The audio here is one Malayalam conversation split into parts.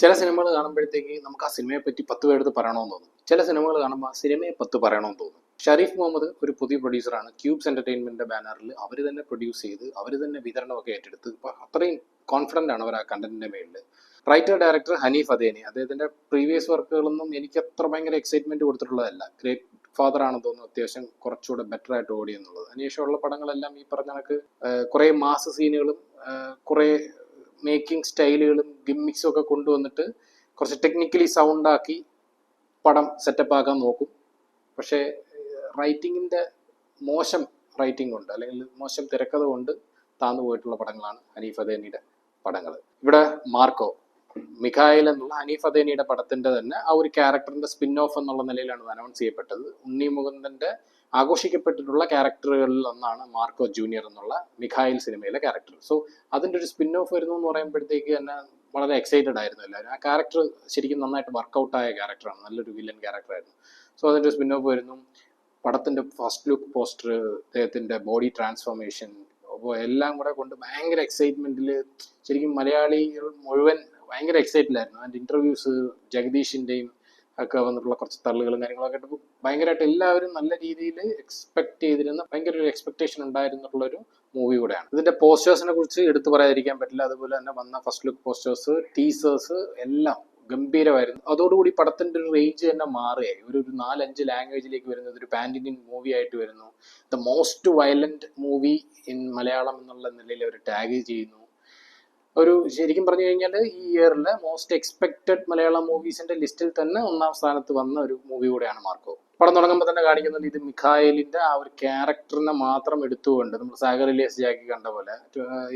ചില സിനിമകൾ കാണുമ്പോഴത്തേക്ക് നമുക്ക് ആ സിനിമയെ പറ്റി 10 പേരെടുത്ത് പറയണമെന്ന് തോന്നും. ചില സിനിമകൾ കാണുമ്പോൾ ആ സിനിമയെ 10 പറയണമെന്ന് തോന്നും. ഷരീഫ് മുഹമ്മദ് ഒരു പുതിയ പ്രൊഡ്യൂസറാണ്. ക്യൂബ്സ് എന്റർടൈൻമെന്റിന്റെ ബാനറിൽ അവർ തന്നെ പ്രൊഡ്യൂസ് ചെയ്ത് അവർ തന്നെ വിതരണമൊക്കെ ഏറ്റെടുത്ത് ഇപ്പൊ അത്രയും കോൺഫിഡന്റ് ആണ് അവർ ആ കണ്ടന്റിന്റെ മേളിൽ. Writer director Haneef Adeni. അദ്ദേഹത്തിന്റെ പ്രീവിയസ് വർക്കുകളൊന്നും എനിക്ക് അത്ര ഭയങ്കര എക്സൈറ്റ്മെന്റ് കൊടുത്തിട്ടുള്ളതല്ല. ഗ്രേറ്റ് ഫാദർ ആണെന്ന് തോന്നുന്നു അത്യാവശ്യം കുറച്ചുകൂടെ ബെറ്റർ ആയിട്ട് ഓടി എന്നുള്ളത്. അതിനുശേഷമുള്ള പടങ്ങളെല്ലാം ഈ പറഞ്ഞ കണക്ക് കുറെ മാസ് സീനുകളും കുറെ മേക്കിംഗ് സ്റ്റൈലുകളും ഗിമ്മിക്സും ഒക്കെ കൊണ്ടുവന്നിട്ട് കുറച്ച് ടെക്നിക്കലി സൗണ്ട് ആക്കി പടം സെറ്റപ്പ് ആക്കാൻ നോക്കും. പക്ഷേ റൈറ്റിങ്ങിന്റെ മോശം റൈറ്റിംഗ് കൊണ്ട് അല്ലെങ്കിൽ മോശം തിരക്കഥ കൊണ്ട് താന്നു പോയിട്ടുള്ള പടങ്ങളാണ് ഹനീഫ് അദേനിയുടെ പടങ്ങൾ. ഇവിടെ മാർക്കോ മിഖായിൽ എന്നുള്ള ഹനീഫ് അദേനിയുടെ പടത്തിന്റെ തന്നെ ആ ഒരു ക്യാരക്ടറിന്റെ സ്പിൻ ഓഫ് എന്നുള്ള നിലയിലാണ് അനൗൺസ് ചെയ്യപ്പെട്ടത്. ഉണ്ണി മുകുന്ദന്റെ ആഘോഷിക്കപ്പെട്ടിട്ടുള്ള ക്യാരക്ടറുകളിൽ ഒന്നാണ് മാർക്കോ ജൂനിയർ എന്നുള്ള മിഖായിൽ സിനിമയിലെ ക്യാരക്ടർ. സോ അതിന്റെ ഒരു സ്പിൻ ഓഫ് വരുന്നു എന്ന് പറയുമ്പോഴത്തേക്ക് തന്നെ വളരെ എക്സൈറ്റഡ് ആയിരുന്നു എല്ലാവരും. ആ ക്യാരക്ടർ ശരിക്കും നന്നായിട്ട് വർക്കൗട്ട് ആയ ക്യാരക്ടറാണ്, നല്ലൊരു വില്ലൻ ക്യാരക്ടറായിരുന്നു. സോ അതിന്റെ സ്പിൻ ഓഫ് വരുന്നു. പടത്തിന്റെ ഫസ്റ്റ് ലുക്ക് പോസ്റ്റർ, അദ്ദേഹത്തിന്റെ ബോഡി ട്രാൻസ്ഫോർമേഷൻ, അപ്പോൾ എല്ലാം കൂടെ കൊണ്ട് ഭയങ്കര എക്സൈറ്റ്മെന്റിൽ ശരിക്കും മലയാളികൾ മുഴുവൻ ഭയങ്കര എക്സൈറ്റഡായിരുന്നു. അതിന്റെ ഇന്റർവ്യൂസ് ജഗദീഷിന്റെയും ഒക്കെ വന്നിട്ടുള്ള കുറച്ച് തള്ളുകളും കാര്യങ്ങളൊക്കെ ആയിട്ട് ഭയങ്കരമായിട്ട് എല്ലാവരും നല്ല രീതിയിൽ എക്സ്പെക്ട് ചെയ്തിരുന്ന ഭയങ്കര ഒരു എക്സ്പെക്ടേഷൻ ഉണ്ടായിരുന്നിട്ടുള്ളൊരു മൂവി കൂടെയാണ്. ഇതിന്റെ പോസ്റ്റേഴ്സിനെ കുറിച്ച് എടുത്തു പറയാതിരിക്കാൻ പറ്റില്ല. അതുപോലെ തന്നെ വന്ന ഫസ്റ്റ് ലുക്ക് പോസ്റ്റേഴ്സ്, ടീസേഴ്സ് എല്ലാം ഗംഭീരമായിരുന്നു. അതോടുകൂടി പടത്തിന്റെ ഒരു റേഞ്ച് തന്നെ മാറുകയായി. ഒരു 4-5 ലാംഗ്വേജിലേക്ക് വരുന്നത് ഒരു പാൻ ഇന്ത്യൻ മൂവി ആയിട്ട് വരുന്നു. The most violent movie in Malayalam എന്നുള്ള നിലയിൽ അവർ ടാഗ് ചെയ്യുന്നു. ഒരു ശരിക്കും പറഞ്ഞു കഴിഞ്ഞാൽ ഈ ഇയറിലെ മോസ്റ്റ് എക്സ്പെക്റ്റഡ് മലയാളം മൂവീസിന്റെ ലിസ്റ്റിൽ തന്നെ 1ാം സ്ഥാനത്ത് വന്ന ഒരു മൂവി കൂടെയാണ് മാർക്കോ. പടം തുടങ്ങുമ്പോൾ തന്നെ കാണിക്കുന്നുണ്ട് ഇത് മിഖായിലിന്റെ ആ ഒരു ക്യാരക്ടറിനെ മാത്രം എടുത്തുകൊണ്ട്, നമ്മൾ സാഗർ ഇലിയാസ് ജാക്കി കണ്ട പോലെ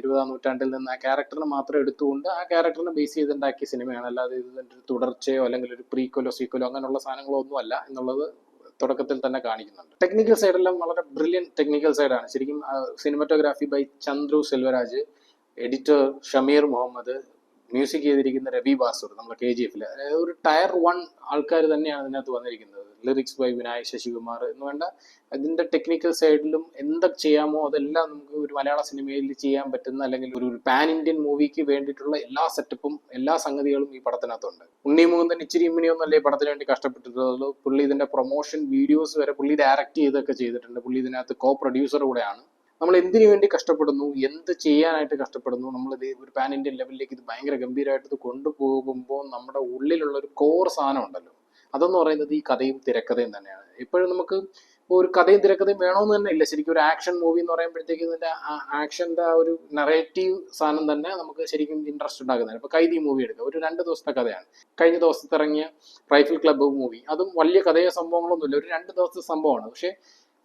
20ാം നൂറ്റാണ്ടിൽ നിന്ന് ആ ക്യാരക്ടറിനെ മാത്രം എടുത്തുകൊണ്ട് ആ ക്യാരക്ടറിനെ ബേസ് ചെയ്തുണ്ടാക്കിയ സിനിമയാണ്. അല്ലാതെ ഇതിന്റെ ഒരു തുടർച്ചയോ അല്ലെങ്കിൽ ഒരു പ്രീക്വലോ സീക്വലോ അങ്ങനെയുള്ള സാധനങ്ങളോ ഒന്നും അല്ല എന്നുള്ളത് തുടക്കത്തിൽ തന്നെ കാണിക്കുന്നുണ്ട്. ടെക്നിക്കൽ സൈഡെല്ലാം വളരെ ബ്രില്യൻ ടെക്നിക്കൽ സൈഡാണ്. ശരിക്കും cinematography by Chandru Selvaraj, editor Shameer Muhammad, music ചെയ്തിരിക്കുന്ന രവി ബാസൂർ, നമ്മുടെ KGF-ലെ ഒരു ടയർ 1 ആൾക്കാർ തന്നെയാണ് ഇതിനകത്ത് വന്നിരിക്കുന്നത്. ലിറിക്സ് ബൈ വിനായക് ശശികുമാർ എന്ന് വേണ്ട അതിന്റെ ടെക്നിക്കൽ സൈഡിലും എന്തൊക്കെ ചെയ്യാമോ അതെല്ലാം നമുക്ക് ഒരു മലയാള സിനിമയിൽ ചെയ്യാൻ പറ്റുന്ന അല്ലെങ്കിൽ ഒരു പാൻ ഇന്ത്യൻ മൂവിക്ക് വേണ്ടിയിട്ടുള്ള എല്ലാ സെറ്റപ്പും എല്ലാ സംഗതികളും ഈ പടത്തിനകത്തുണ്ട്. ഉണ്ണി മുകുന്ദൻ ഇച്ചിരി ഇമ്മിനിയൊന്നല്ലേ ഈ പടത്തിന് വേണ്ടി കഷ്ടപ്പെട്ടിട്ടുള്ളൂ. പുള്ളി ഇതിന്റെ പ്രൊമോഷൻ വീഡിയോസ് വരെ പുള്ളി ഡയറക്റ്റ് ചെയ്തൊക്കെ ചെയ്തിട്ടുണ്ട്. പുള്ളി ഇതിനകത്ത് കോ പ്രൊഡ്യൂസർ കൂടെയാണ്. നമ്മൾ എന്തിനു വേണ്ടി കഷ്ടപ്പെടുന്നു, എന്ത് ചെയ്യാനായിട്ട് കഷ്ടപ്പെടുന്നു, നമ്മളിത് ഒരു പാൻ ഇന്ത്യൻ ലെവലിലേക്ക് ഇത് ഭയങ്കര ഗംഭീരമായിട്ട് ഇത് കൊണ്ടുപോകുമ്പോൾ നമ്മുടെ ഉള്ളിലുള്ള ഒരു കോർ സാധനം ഉണ്ടല്ലോ, അതെന്ന് പറയുന്നത് ഈ കഥയും തിരക്കഥയും തന്നെയാണ്. എപ്പോഴും നമുക്ക് ഒരു കഥയും തിരക്കഥയും വേണമെന്ന് തന്നെ ഇല്ല. ശരിക്കും ഒരു ആക്ഷൻ മൂവി എന്ന് പറയുമ്പോഴത്തേക്ക് ഇതിന്റെ ആക്ഷന്റെ ആ ഒരു നറേറ്റീവ് സാധനം തന്നെ നമുക്ക് ശരിക്കും ഇൻട്രസ്റ്റ് ഉണ്ടാക്കുന്നതാണ്. ഇപ്പൊ കൈദി മൂവി എടുക്കുക, ഒരു 2 ദിവസത്തെ കഥയാണ്. കഴിഞ്ഞ ദിവസത്തെ ഇറങ്ങിയ റൈഫിൾ ക്ലബ്ബ് മൂവി, അതും വലിയ കഥയോ സംഭവങ്ങളൊന്നുമില്ല, ഒരു 2 ദിവസത്തെ സംഭവമാണ്. പക്ഷെ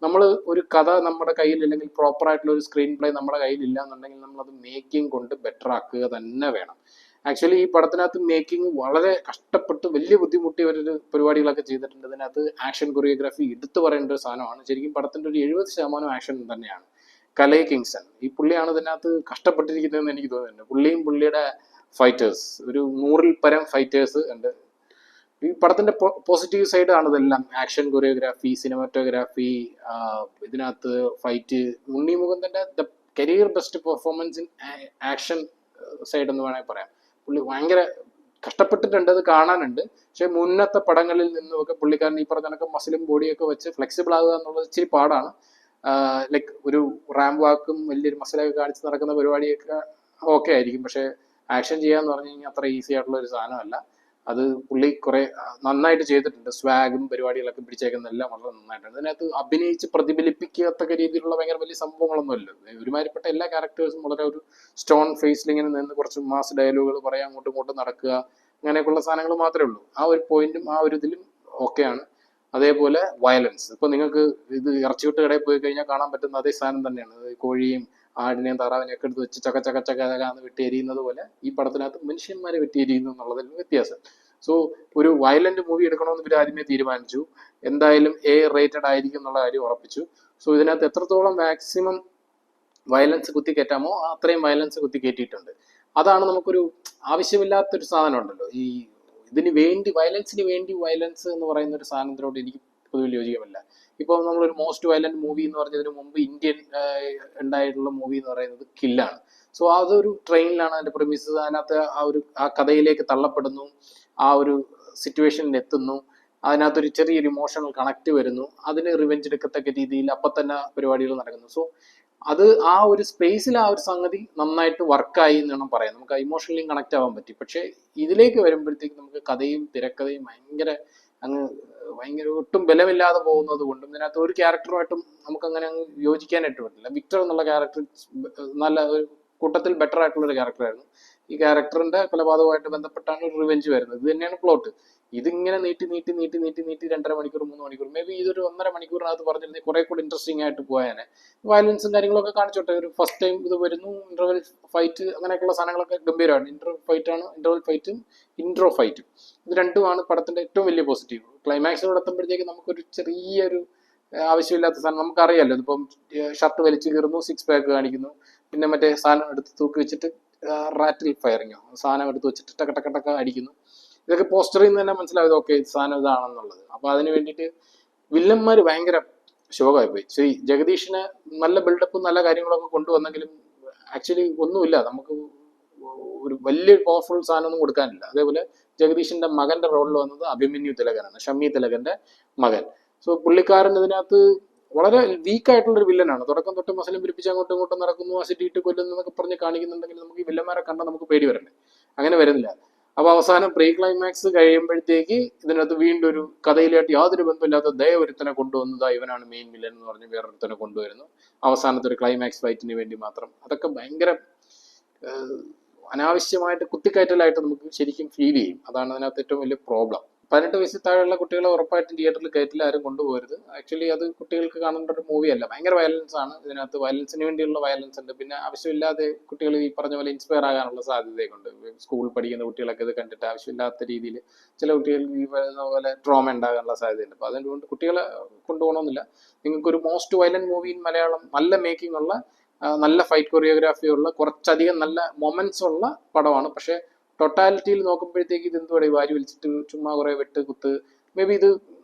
നമ്മൾ ഒരു കഥ നമ്മുടെ കയ്യിൽ അല്ലെങ്കിൽ പ്രോപ്പർ ആയിട്ടുള്ള ഒരു സ്ക്രീൻ പ്ലേ നമ്മുടെ കയ്യിൽ ഇല്ല എന്നുണ്ടെങ്കിൽ നമ്മൾ അത് മേക്കിംഗ് കൊണ്ട് ബെറ്റർ ആക്കുക തന്നെ വേണം. ആക്ച്വലി ഈ പടത്തിനകത്ത് മേക്കിംഗ് വളരെ കഷ്ടപ്പെട്ട് വലിയ ബുദ്ധിമുട്ടിയ ഒരു പരിപാടികളൊക്കെ ചെയ്തിട്ടുണ്ട്. ഇതിനകത്ത് ആക്ഷൻ കൊറിയോഗ്രാഫി എടുത്തു പറയേണ്ട ഒരു സാധനമാണ്. ശരിക്കും പടത്തിന്റെ ഒരു 70% ആക്ഷൻ തന്നെയാണ്. കലൈ കിങ്സൺ ഈ പുള്ളിയാണ് ഇതിനകത്ത് കഷ്ടപ്പെട്ടിരിക്കുന്നതെന്ന് എനിക്ക് തോന്നുന്നുണ്ട്. പുള്ളിയും പുള്ളിയുടെ ഫൈറ്റേഴ്സ്, ഒരു 100-ൽ പരം ഫൈറ്റേഴ്സ് ഉണ്ട്. ഈ പടത്തിന്റെ പോസിറ്റീവ് സൈഡ് ആണ് ഇതെല്ലാം. ആക്ഷൻ കൊറിയോഗ്രാഫി, സിനിമാറ്റോഗ്രാഫി, ഇതിനകത്ത് ഫൈറ്റ്. ഉണ്ണി മുകുന്ദന്റെ the career best performance in action side എന്ന് വേണമെങ്കിൽ പറയാം. പുള്ളി ഭയങ്കര കഷ്ടപ്പെട്ടിട്ടുണ്ട്, അത് കാണാനുണ്ട്. പക്ഷെ മുന്നത്തെ പടങ്ങളിൽ നിന്നുമൊക്കെ പുള്ളിക്കാരൻ ഈ പറഞ്ഞ കണക്ക് മസിലും ബോഡിയൊക്കെ വെച്ച് ഫ്ലെക്സിബിൾ ആകുക എന്നുള്ളത് ഇച്ചിരി പാടാണ്. ലൈക്ക് ഒരു റാം വാക്കും വലിയൊരു മസിലൊക്കെ കാണിച്ച് നടക്കുന്ന പരിപാടിയൊക്കെ ഓക്കെ ആയിരിക്കും. പക്ഷെ ആക്ഷൻ ചെയ്യാന്ന് പറഞ്ഞു കഴിഞ്ഞാൽ അത്ര ഈസി ആയിട്ടുള്ള ഒരു സാധനമല്ല. അത് പുള്ളി കുറെ നന്നായിട്ട് ചെയ്തിട്ടുണ്ട്. സ്വാഗും പരിപാടികളൊക്കെ പിടിച്ചേക്കുന്നതെല്ലാം വളരെ നന്നായിട്ടുണ്ട്. അതിനകത്ത് അഭിനയിച്ച് പ്രതിഫലിപ്പിക്കത്തക്ക രീതിയിലുള്ള ഭയങ്കര വലിയ സംഭവങ്ങളൊന്നുമല്ല. ഒരുമാതിരിപ്പെട്ട എല്ലാ ക്യാരക്ടേഴ്സും വളരെ ഒരു സ്റ്റോൺ ഫേസിൽ ഇങ്ങനെ നിന്ന് കുറച്ച് മാസ് ഡയലോഗുകൾ പറയാൻ അങ്ങോട്ടും ഇങ്ങോട്ടും നടക്കുക, അങ്ങനെയൊക്കെയുള്ള സാധനങ്ങൾ മാത്രമേ ഉള്ളൂ. ആ ഒരു പോയിന്റും ആ ഒരു ഇതിലും ഓക്കെയാണ്. അതേപോലെ വയലൻസ്, ഇപ്പൊ നിങ്ങൾക്ക് ഇത് ഇറച്ചിവിട്ട് കടയിൽ പോയി കഴിഞ്ഞാൽ കാണാൻ പറ്റുന്ന അതേ സാധനം തന്നെയാണ്. കോഴിയും ആടിനെയും താറാവിനെയും ഒക്കെ എടുത്ത് വെച്ച് ചക്കച്ചക്കച്ചക്കാന്ന് വെട്ടി എരിയുന്നത് പോലെ ഈ പടത്തിനകത്ത് മനുഷ്യന്മാരെ വെട്ടി എരിയുന്നു എന്നുള്ളതിൽ വ്യത്യാസം. സോ ഒരു വയലന്റ് മൂവി എടുക്കണമെന്ന് ഇവർ ആദ്യമേ തീരുമാനിച്ചു. എന്തായാലും റേറ്റഡ് ആയിരിക്കും എന്നുള്ള കാര്യം ഉറപ്പിച്ചു. സോ ഇതിനകത്ത് എത്രത്തോളം മാക്സിമം വയലൻസ് കുത്തി കയറ്റാമോ അത്രയും വയലൻസ് കുത്തി കയറ്റിയിട്ടുണ്ട്. അതാണ് നമുക്കൊരു ആവശ്യമില്ലാത്തൊരു സാധനം ഉണ്ടല്ലോ, ഈ ഇതിന് വേണ്ടി വയലൻസിന് വേണ്ടി വയലൻസ് എന്ന് പറയുന്ന ഒരു സാധനത്തിനോട് എനിക്ക് പൊതുവിൽ യോജിക്കുന്നില്ല. ഇപ്പോൾ നമ്മളൊരു മോസ്റ്റ് വയലന്റ് മൂവി എന്ന് പറഞ്ഞതിന് മുമ്പ് ഇന്ത്യൻ ഉണ്ടായിട്ടുള്ള മൂവി എന്ന് പറയുന്നത് കില്ലാണ്. സോ അതൊരു ട്രെയിനിലാണ് അതിന്റെ പ്രിമിസസ്, അതിനകത്ത് ആ കഥയിലേക്ക് തള്ളപ്പെടുന്നു, ആ ഒരു സിറ്റുവേഷനിൽ എത്തുന്നു, അതിനകത്തൊരു ചെറിയൊരു ഇമോഷണൽ കണക്ട് വരുന്നു, അതിന് റിവെഞ്ച് എടുക്കത്തക്ക രീതിയിൽ അപ്പം തന്നെ പരിപാടികൾ നടക്കുന്നു. സോ അത് ആ ഒരു സ്പേസിൽ ആ ഒരു സംഗതി നന്നായിട്ട് വർക്കായി എന്ന് വേണം പറയാം. നമുക്ക് ഇമോഷണലി കണക്ട് ആവാൻ പറ്റി. പക്ഷെ ഇതിലേക്ക് വരുമ്പോഴത്തേക്ക് നമുക്ക് കഥയും തിരക്കഥയും അങ്ങ് ഭയങ്കര ഒട്ടും ബലമില്ലാതെ പോകുന്നത് കൊണ്ടും ഇതിനകത്ത് ഒരു ക്യാരക്ടറുമായിട്ടും നമുക്ക് അങ്ങനെ അങ്ങ് യോജിക്കാനായിട്ട് പറ്റില്ല. വിക്ടർ എന്നുള്ള ക്യാരക്ടർ നല്ല ഒരു കൂട്ടത്തിൽ ബെറ്റർ ആയിട്ടുള്ള ഒരു ക്യാരക്ടറായിരുന്നു. ഈ ക്യാരക്ടറിന്റെ കൊലപാതകമായിട്ട് ബന്ധപ്പെട്ടാണ് ഒരു റിവെഞ്ച് വരുന്നത്. ഇത് തന്നെയാണ് പ്ലോട്ട്. ഇതിങ്ങനെ നീട്ടി 2.5 മണിക്കൂർ 3 മണിക്കൂർ, മേ ബി ഇതൊരു 1.5 മണിക്കൂറിനകത്ത് പറഞ്ഞിരുന്നെങ്കിൽ കുറെ കൂടി ഇൻട്രസ്റ്റിംഗ് ആയിട്ട് പോയാനെ. വയലൻസും കാര്യങ്ങളൊക്കെ കാണിച്ചോട്ടെ. ഒരു ഫസ്റ്റ് ടൈം ഇത് വരുന്നു, ഇന്റർവെൽ ഫൈറ്റ് അങ്ങനെയൊക്കെയുള്ള സാധനങ്ങളൊക്കെ ഗംഭീരമാണ്. ഇന്റർവെൽ ഫൈറ്റും ഇൻട്രോ ഫൈറ്റും ഇത് രണ്ടുമാണ് പടത്തിന്റെ ഏറ്റവും വലിയ പോസിറ്റീവ്. ക്ലൈമാക്സിനോട് എത്തുമ്പോഴത്തേക്ക് നമുക്കൊരു ചെറിയൊരു ആവശ്യമില്ലാത്ത സാധനം നമുക്കറിയാമല്ലോ. ഇതിപ്പം ഷർട്ട് വലിച്ചു കീറുന്നു, 6 പാക്ക് കാണിക്കുന്നു, പിന്നെ മറ്റേ സാധനം എടുത്ത് തൂക്കി വെച്ചിട്ട് റാറ്റിൽ ഫയറിങ്ങോ സാധനം എടുത്ത് വെച്ചിട്ട് ടക്ക അടിക്കുന്നു. ഇതൊക്കെ പോസ്റ്ററിൽ നിന്ന് തന്നെ മനസ്സിലായത് ഓക്കെ സാധനം ഇതാണെന്നുള്ളത്. അപ്പൊ അതിന് വേണ്ടിയിട്ട് വില്ലന്മാർ ഭയങ്കര ശോകമായി പോയി. ശരി, ജഗദീഷിന് നല്ല ബിൽഡപ്പും നല്ല കാര്യങ്ങളൊക്കെ കൊണ്ടുവന്നെങ്കിലും ആക്ച്വലി ഒന്നുമില്ല, നമുക്ക് ഒരു വലിയ പവർഫുൾ സാധനമൊന്നും കൊടുക്കാനില്ല. അതേപോലെ ജഗദീഷിന്റെ മകന്റെ റോളിൽ വന്നത് അഭിമന്യു തിലകനാണ്, ഷമ്മി തിലകന്റെ മകൻ. സോ പുള്ളിക്കാരൻ ഇതിനകത്ത് വളരെ വീക്കായിട്ടുള്ള ഒരു വില്ലനാണ്. തുടക്കം തൊട്ട് മസലും പിരിപ്പിച്ച് അങ്ങോട്ടും ഇങ്ങോട്ടും നടക്കുന്നു, അസിഡിയിട്ട് കൊല്ലുന്നു എന്നൊക്കെ പറഞ്ഞ് കാണിക്കുന്നുണ്ടെങ്കിൽ നമുക്ക് ഈ വില്ലന്മാരെ കണ്ടാൽ നമുക്ക് പേടി വരണ്ടേ? അങ്ങനെ വരുന്നില്ല. അപ്പൊ അവസാനം പ്രീ ക്ലൈമാക്സ് കഴിയുമ്പോഴത്തേക്ക് ഇതിനകത്ത് വീണ്ടും ഒരു കഥയിലായിട്ട് യാതൊരു ബന്ധമില്ലാത്ത ഒരുത്തനെ കൊണ്ടുവന്നതാ ഇവനാണ് മെയിൻ വില്ലൻ എന്ന് പറഞ്ഞ് വേറൊരുത്തനെ കൊണ്ടുവരുന്നു അവസാനത്തെ ഒരു ക്ലൈമാക്സ് ഫൈറ്റിന് വേണ്ടി മാത്രം. അതൊക്കെ ഭയങ്കര അനാവശ്യമായിട്ട് കുത്തിക്കയറ്റലായിട്ട് നമുക്ക് ശരിക്കും ഫീൽ ചെയ്യും. അതാണ് അതിനകത്ത് ഏറ്റവും വലിയ പ്രോബ്ലം. 18 വയസ്സിൽ താഴെയുള്ള കുട്ടികളെ ഉറപ്പായിട്ടും തിയേറ്ററിൽ കയറ്റിൽ ആരും കൊണ്ടുപോകരുത്. ആക്ച്വലി അത് കുട്ടികൾക്ക് കാണേണ്ട ഒരു മൂവിയല്ല. ഭയങ്കര വയലൻസ് ആണ് ഇതിനകത്ത്. വയലൻസിന് വേണ്ടിയുള്ള വയലൻസ് ഉണ്ട്. പിന്നെ ആവശ്യമില്ലാതെ കുട്ടികൾ ഈ പറഞ്ഞ പോലെ ഇൻസ്പയർ ആകാനുള്ള സാധ്യതയൊക്കെ. സ്കൂൾ പഠിക്കുന്ന കുട്ടികളൊക്കെ ഇത് കണ്ടിട്ട് ആവശ്യമില്ലാത്ത രീതിയിൽ ചില കുട്ടികൾ ഈ പറയുന്ന പോലെ ട്രോമ ഉണ്ടാകാനുള്ള സാധ്യതയുണ്ട്. അപ്പോൾ അതുകൊണ്ട് കുട്ടികളെ കൊണ്ടുപോകണമെന്നില്ല. നിങ്ങൾക്കൊരു most violent movie in Malayalam, നല്ല മേക്കിംഗ് ഉള്ള, നല്ല ഫൈറ്റ് കൊറിയോഗ്രാഫി ഉള്ള, കുറച്ചധികം നല്ല മൊമെന്റ്സ് ഉള്ള പടമാണ്. പക്ഷെ ടൊട്ടാലിറ്റിയിൽ നോക്കുമ്പോഴത്തേക്ക് ഇത് എന്തുവാണ് വാരി വലിച്ചിട്ട് ചുമ്മാ കുറെ വെട്ട് കുത്ത്. മേ ബി ഇത്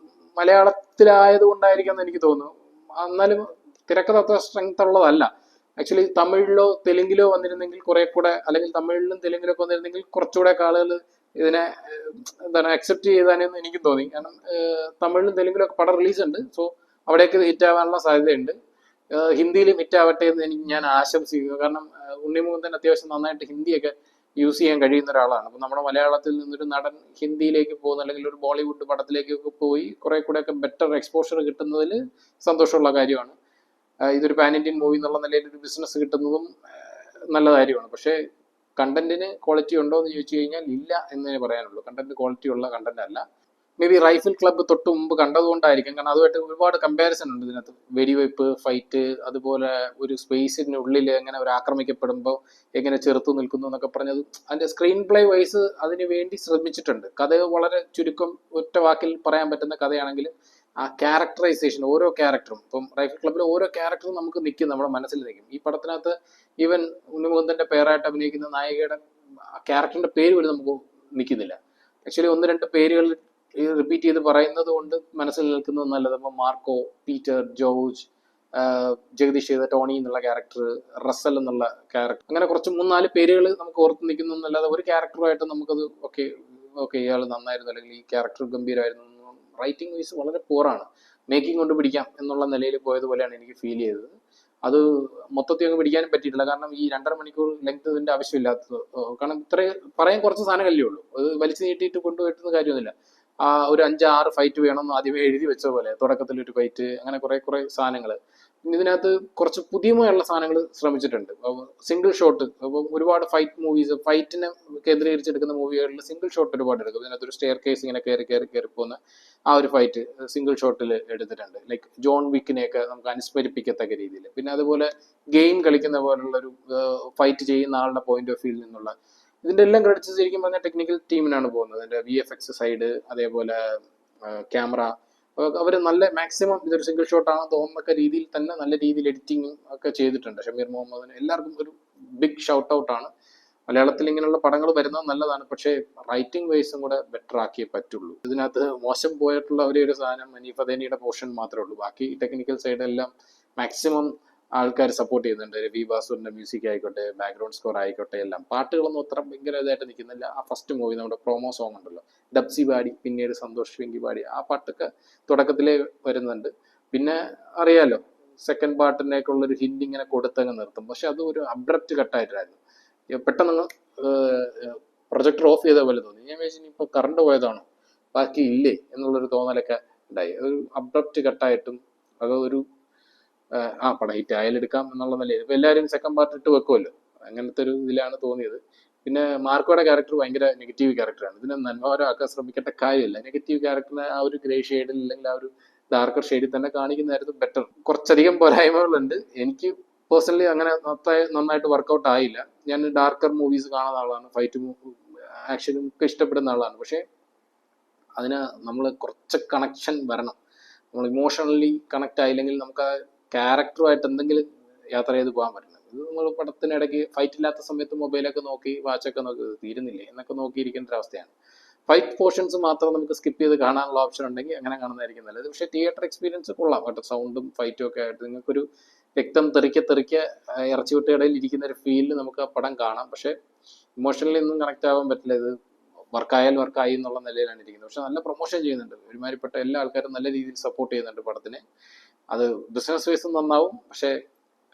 മലയാളത്തിലായത് കൊണ്ടായിരിക്കാം എന്ന് എനിക്ക് തോന്നുന്നു. എന്നാലും തിരക്കഥ അത്ര സ്ട്രെങ്ത് ഉള്ളതല്ല. ആക്ച്വലി തമിഴിലോ തെലുങ്കിലോ വന്നിരുന്നെങ്കിൽ കുറെ കൂടെ, അല്ലെങ്കിൽ തമിഴിലും തെലുങ്കിലൊക്കെ വന്നിരുന്നെങ്കിൽ കുറച്ചുകൂടെ ആളുകൾ ഇതിനെ എന്താണ് അക്സെപ്റ്റ് ചെയ്താനെന്ന് എനിക്കും തോന്നി. കാരണം തമിഴിലും തെലുങ്കിലൊക്കെ പടം റിലീസ് ഉണ്ട്. സോ അവിടെയൊക്കെ ഇത് ഹിറ്റ് ആവാനുള്ള സാധ്യതയുണ്ട്. ഹിന്ദിയിലും ഹിറ്റ് ആവട്ടെ എന്ന് ഞാൻ ആശംസിക്കുന്നു. കാരണം ഉണ്ണിമുകുന്ദൻ അത്യാവശ്യം നന്നായിട്ട് ഹിന്ദിയൊക്കെ യൂസ് ചെയ്യാൻ കഴിയുന്ന ഒരാളാണ്. അപ്പൊ നമ്മുടെ മലയാളത്തിൽ നിന്നൊരു നടൻ ഹിന്ദിയിലേക്ക് പോകുന്ന, അല്ലെങ്കിൽ ഒരു ബോളിവുഡ് പടത്തിലേക്കൊക്കെ പോയി കുറെ കൂടെ ഒക്കെ ബെറ്റർ എക്സ്പോഷർ കിട്ടുന്നതിൽ സന്തോഷമുള്ള കാര്യമാണ്. ഇതൊരു പാൻ ഇന്ത്യൻ മൂവി എന്നുള്ള നിലയിൽ ഒരു ബിസിനസ് കിട്ടുന്നതും നല്ല കാര്യമാണ്. പക്ഷേ കണ്ടന്റിന് ക്വാളിറ്റി ഉണ്ടോ എന്ന് ചോദിച്ചു കഴിഞ്ഞാൽ ഇല്ല എന്നേ പറയാനുള്ളൂ. കണ്ടന്റ് ക്വാളിറ്റി ഉള്ള കണ്ടന്റ് അല്ല. മേ ബി റൈഫിൾ ക്ലബ്ബ് തൊട്ട് മുമ്പ് കണ്ടതുകൊണ്ടായിരിക്കും. കാരണം അതുമായിട്ട് ഒരുപാട് കമ്പാരിസൺ ഉണ്ട് ഇതിനകത്ത്. വെടിവെപ്പ്, ഫൈറ്റ്, അതുപോലെ ഒരു സ്പേസിനുള്ളിൽ എങ്ങനെ ഒരു ആക്രമിക്കപ്പെടുമ്പോൾ എങ്ങനെ ചെറുത്തു നിൽക്കുന്നു എന്നൊക്കെ പറഞ്ഞത് അതിന്റെ സ്ക്രീൻ പ്ലേ വൈസ് അതിന് വേണ്ടി ശ്രമിച്ചിട്ടുണ്ട്. കഥ വളരെ ചുരുക്കം ഒറ്റ വാക്കിൽ പറയാൻ പറ്റുന്ന കഥയാണെങ്കിലും ആ ക്യാരക്ടറൈസേഷൻ, ഓരോ ക്യാരക്ടറും, ഇപ്പം റൈഫിൾ ക്ലബ്ബിലെ ഓരോ ക്യാരക്ടറും നമുക്ക് നിൽക്കും, നമ്മുടെ മനസ്സിൽ നിൽക്കും. ഈ പടത്തിനകത്ത് ഈവൻ ഉണ്ണിമുകുന്ദന്റെ പേരായിട്ട് അഭിനയിക്കുന്ന നായികയുടെ ക്യാരക്ടറിന്റെ പേര് പോലും നമുക്ക് നിൽക്കുന്നില്ല. ആക്ച്വലി 1-2 പേരുകൾ റിപ്പീറ്റ് ചെയ്ത് പറയുന്നത് കൊണ്ട് മനസ്സിൽ നിൽക്കുന്നത് നല്ലത്. ഇപ്പം മാർക്കോ, പീറ്റർ, ജോർജ്, ജഗദീഷ് ചെയ്ത ടോണി എന്നുള്ള ക്യാരക്ടർ, റസൽ എന്നുള്ള ക്യാരക്ടർ, അങ്ങനെ കുറച്ച് 3-4 പേരുകൾ നമുക്ക് ഓർത്ത് നിൽക്കുന്നു എന്നല്ലാതെ ഒരു ക്യാരക്ടറുമായിട്ട് നമുക്കത് ഓക്കെ ഇയാൾ നന്നായിരുന്നു, അല്ലെങ്കിൽ ഈ ക്യാരക്ടർ ഗംഭീരമായിരുന്നു. റൈറ്റിംഗ് വൈസ് വളരെ പോറാണ്. മേക്കിംഗ് കൊണ്ട് പിടിക്കാം എന്നുള്ള നിലയിൽ പോയതുപോലെയാണ് എനിക്ക് ഫീൽ ചെയ്തത്. അത് മൊത്തത്തിൽ അങ്ങ് പിടിക്കാനും പറ്റിയിട്ടില്ല. കാരണം ഈ 2.5 മണിക്കൂർ ലെങ്ത് ഇതിന്റെ ആവശ്യമില്ലാത്തത്. കാരണം ഇത്രയും പറയാൻ കുറച്ച് സാധനമല്ലേ ഉള്ളൂ. അത് വലിച്ചു നീട്ടിയിട്ട് കൊണ്ടുപോയിട്ടുന്ന കാര്യമൊന്നുമില്ല. ഒരു 5-6 ഫൈറ്റ് വേണം ആദ്യമേ എഴുതി വെച്ച പോലെ, തുടക്കത്തിൽ ഒരു ഫൈറ്റ്, അങ്ങനെ കുറെ സാധനങ്ങൾ. ഇതിനകത്ത് കുറച്ച് പുതിയമായുള്ള സാധനങ്ങൾ ശ്രമിച്ചിട്ടുണ്ട്. സിംഗിൾ ഷോട്ട്, അപ്പം ഒരുപാട് ഫൈറ്റ് മൂവീസ്, ഫൈറ്റിനെ കേന്ദ്രീകരിച്ചെടുക്കുന്ന മൂവികളിൽ സിംഗിൾ ഷോട്ട് ഒരുപാട് എടുക്കും. ഇതിനകത്ത് ഒരു സ്റ്റെയർ കേസ് ഇങ്ങനെ കയറി പോകുന്ന ആ ഒരു ഫൈറ്റ് സിംഗിൾ ഷോട്ടിൽ എടുത്തിട്ടുണ്ട്. ലൈക്ക് ജോൺ വിക്കിനെയൊക്കെ നമുക്ക് അനുസ്മരിപ്പിക്കത്തക്ക രീതിയിൽ. പിന്നെ അതുപോലെ ഗെയിം കളിക്കുന്ന പോലുള്ള ഒരു ഫൈറ്റ് ചെയ്യുന്ന ആളുടെ പോയിന്റ് ഓഫ് വ്യൂവിൽ നിന്നുള്ള, ഇതിന്റെ എല്ലാം ക്രെഡിറ്റ്സ് ശരിക്കും പറഞ്ഞാൽ ടെക്നിക്കൽ ടീമിനാണ് പോകുന്നത്. അതിന്റെ VFX സൈഡ്, അതേപോലെ ക്യാമറ, അവർ നല്ല മാക്സിമം ഇതൊരു സിംഗിൾ ഷോട്ട് ആണെന്ന് തോന്നുന്ന രീതിയിൽ തന്നെ നല്ല രീതിയിൽ എഡിറ്റിങ്ങും ഒക്കെ ചെയ്തിട്ടുണ്ട്. ഷമീർ മുഹമ്മദിന് എല്ലാവർക്കും ഒരു ബിഗ് ഷൗട്ട് ഔട്ട് ആണ്. മലയാളത്തിൽ ഇങ്ങനെയുള്ള പടങ്ങൾ വരുന്നത് നല്ലതാണ്, പക്ഷേ റൈറ്റിംഗ് വൈസും കൂടെ ബെറ്റർ ആക്കിയേ പറ്റുള്ളൂ. ഇതിനകത്ത് മോശം പോയിട്ടുള്ള ഒരേ ഒരു സാധനം മനീഫ് അദേനിയുടെ പോർഷൻ മാത്രമേ ഉള്ളൂ. ബാക്കി ടെക്നിക്കൽ സൈഡ് എല്ലാം മാക്സിമം ആൾക്കാർ സപ്പോർട്ട് ചെയ്യുന്നുണ്ട്. രവി ബാസുവിന്റെ മ്യൂസിക് ആയിക്കോട്ടെ, ബാക്ക്ഗ്രൗണ്ട് സ്കോർ ആയിക്കോട്ടെ, എല്ലാം പാട്ടുകളൊന്നും അത്ര ഭയങ്കര ഇതായിട്ട് നിൽക്കുന്നില്ല. ആ ഫസ്റ്റ് മൂവി നമ്മുടെ പ്രൊമോ സോങ് ഉണ്ടല്ലോ, ഡബ്സി പാടി പിന്നീട് സന്തോഷ് വെങ്കി പാടി, ആ പാട്ടൊക്കെ തുടക്കത്തിലേ വരുന്നുണ്ട്. പിന്നെ അറിയാലോ സെക്കൻഡ് പാർട്ടിനേക്കുള്ളൊരു ഹിന്റ് ഇങ്ങനെ കൊടുത്തങ്ങ് നിർത്തും. പക്ഷെ അത് ഒരു അബ്രപ്റ്റ് കട്ടായിട്ടായിരുന്നു. പെട്ടെന്ന് പ്രൊജക്ടർ ഓഫ് ചെയ്ത പോലെ തോന്നി. ഞാൻ വിചാരിച്ചു ഇപ്പൊ കറണ്ട് പോയതാണോ, ബാക്കി ഇല്ലേ എന്നുള്ളൊരു തോന്നലൊക്കെ ഉണ്ടായി. ഒരു അബ്രപ്റ്റ് കട്ടായിട്ടും അത് ഒരു പടം ഹിറ്റ് ആയാലും എടുക്കാം എന്നുള്ള നിലയിൽ ഇപ്പൊ എല്ലാവരും സെക്കൻഡ് പാർട്ട് ഇട്ട് വെക്കുമല്ലോ, അങ്ങനത്തെ ഒരു ഇതിലാണ് തോന്നിയത്. പിന്നെ മാർക്കോയുടെ ക്യാരക്ടർ ഭയങ്കര നെഗറ്റീവ് ക്യാരക്ടറാണ്. ഇതിനെ നന്മകരമാക്കാൻ ശ്രമിക്കേണ്ട കാര്യമില്ല. നെഗറ്റീവ് ക്യാരക്ടറിനെ ആ ഒരു ഗ്രേ ഷെയ്ഡിൽ അല്ലെങ്കിൽ ആ ഒരു ഡാർക്കർ ഷെയ്ഡിൽ തന്നെ കാണിക്കുന്നതായിരുന്നു ബെറ്റർ. കുറച്ചധികം പോരായ്മകളുണ്ട്. എനിക്ക് പേഴ്സണലി അങ്ങനെ നന്നായിട്ട് വർക്കൗട്ട് ആയില്ല. ഞാൻ ഡാർക്കർ മൂവീസ് കാണുന്ന ആളാണ്, ഫൈറ്റ് ആക്ഷനും ഒക്കെ ഇഷ്ടപ്പെടുന്ന ആളാണ്. പക്ഷെ അതിന് നമ്മൾ കുറച്ച് കണക്ഷൻ വരണം. നമ്മൾ ഇമോഷണലി കണക്ട് ആയില്ലെങ്കിൽ നമുക്ക് ആ ക്യാരക്ടറുമായിട്ട് എന്തെങ്കിലും യാത്ര ചെയ്ത് പോകാൻ പറ്റണം. ഇത് നമ്മൾ പടത്തിനിടയ്ക്ക് ഫൈറ്റ് ഇല്ലാത്ത സമയത്ത് മൊബൈലൊക്കെ നോക്കി വാച്ചൊക്കെ നോക്കി തീരുന്നില്ലേ എന്നൊക്കെ നോക്കിയിരിക്കേണ്ട ഒരു അവസ്ഥയാണ്. ഫൈറ്റ് പോർഷൻസ് മാത്രം നമുക്ക് സ്കിപ്പ് ചെയ്ത് കാണാനുള്ള ഓപ്ഷൻ ഉണ്ടെങ്കിൽ അങ്ങനെ കാണുന്നതായിരിക്കും നല്ലത്. പക്ഷേ തിയേറ്റർ എക്സ്പീരിയൻസ് കൊള്ളാം കേട്ടോ. സൗണ്ടും ഫൈറ്റും ഒക്കെ ആയിട്ട് നിങ്ങൾക്കൊരു രക്തം തെറിക്കെ ഇറച്ചിവിട്ടയിടയിൽ ഇരിക്കുന്ന ഒരു ഫീലിൽ നമുക്ക് ആ പടം കാണാം. പക്ഷേ ഇമോഷണലി ഒന്നും കണക്ട് ആവാൻ പറ്റില്ല. ഇത് വർക്കായാൽ വർക്കായി എന്നുള്ള നിലയിലാണ് ഇരിക്കുന്നത്. പക്ഷെ നല്ല പ്രൊമോഷൻ ചെയ്യുന്നുണ്ട്. ഒരുമാതിരിപ്പെട്ട എല്ലാ ആൾക്കാരും നല്ല രീതിയിൽ സപ്പോർട്ട് ചെയ്യുന്നുണ്ട് പടത്തിനെ. അത് ബിസിനസ് വൈസും നന്നാവും. പക്ഷെ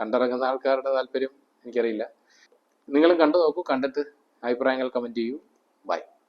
കണ്ടിറങ്ങുന്ന ആൾക്കാരുടെ താല്പര്യം എനിക്കറിയില്ല. നിങ്ങളും കണ്ടു നോക്കൂ. കണ്ടിട്ട് അഭിപ്രായങ്ങൾ കമന്റ് ചെയ്യൂ. ബൈ.